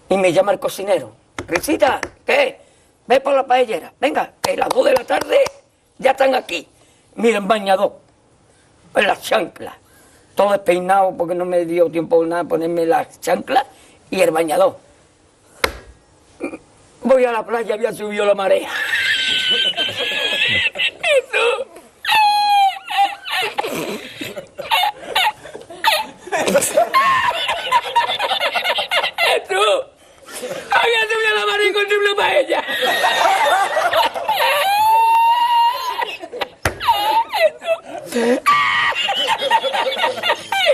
Y me llama el cocinero. Risita, ¿qué? Ve por la paellera. Venga, que las 2 de la tarde ya están aquí. Miren, bañador, en las chanclas. Todo despeinado porque no me dio tiempo nada ponerme las chanclas y el bañador. Voy a la playa, había subido la marea. Había subido la marea y encontré una paella.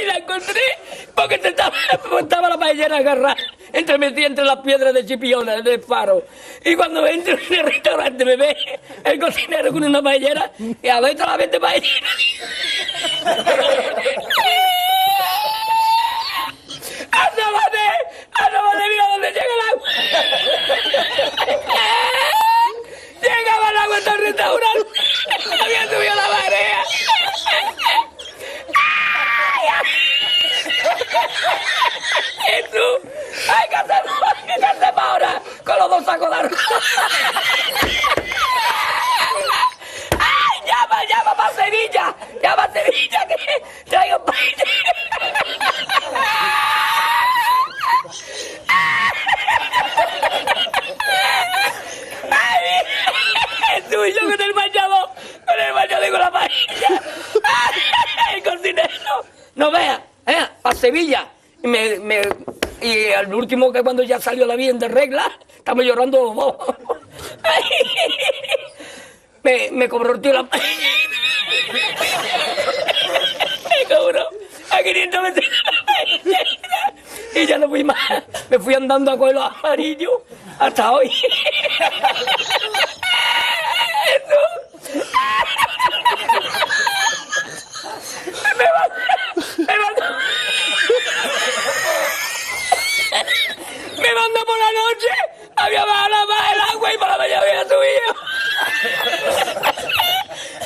Y la encontré porque estaba la paellera agarrada metida entre las piedras de Chipiona, del faro. Y cuando entro en el restaurante me ve el cocinero con una paellera y a ver la vez de paellera. ¡Asómate! ¡Mira dónde llega el agua! Llegaba el agua hasta el restaurante. Había subido la marea. Jesús, hay que hacer ahora con los 2 sacos de arroz. ¡Ay, llama para Sevilla! ¡Llama a Sevilla que traigo paella! ¡Ay, Jesús, yo con el bañador y con la paella! ¡Ay, el cocinero! No vea, para Sevilla. Y al último, que cuando ya salió la bien de regla, estamos llorando los dos. Me cobró el tío la paella. Me cobró a 500 veces la paella. Y ya no fui más. Me fui andando a coger los amarillos hasta hoy. Me mandó por la noche, había bajado el agua y por la mañana había subido.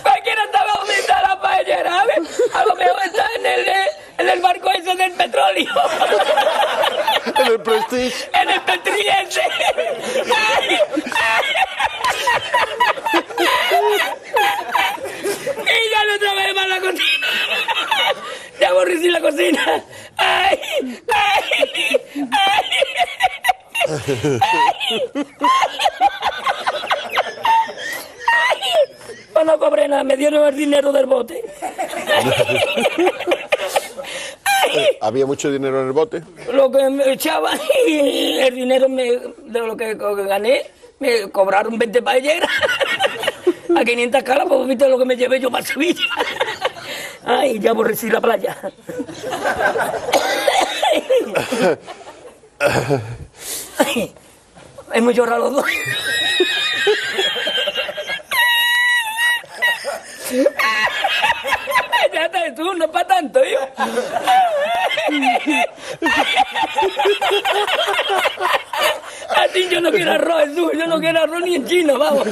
Cualquiera estaba donde está la paellera, ¿sabes? A lo mejor está en el barco ese del petróleo. En el Prestige. En el Petriense. Y ya no trabajé más la cocina. Ya aborrecí la cocina. ¡Ay! ¡Ay! ¡Ay! Pues no cobré nada, me dieron el dinero del bote. ¿Había mucho dinero en el bote? Lo que me echaban y el dinero de lo que gané, me cobraron 20 paelleras. A 500 caras, pues viste lo que me llevé yo para Sevilla. Ay, ya aborrecí la playa. Ay, hemos llorado los dos. Ya está, tú, no es para tanto, yo. A ti yo no quiero arroz, Jesús, yo no quiero arroz ni en chino, vamos.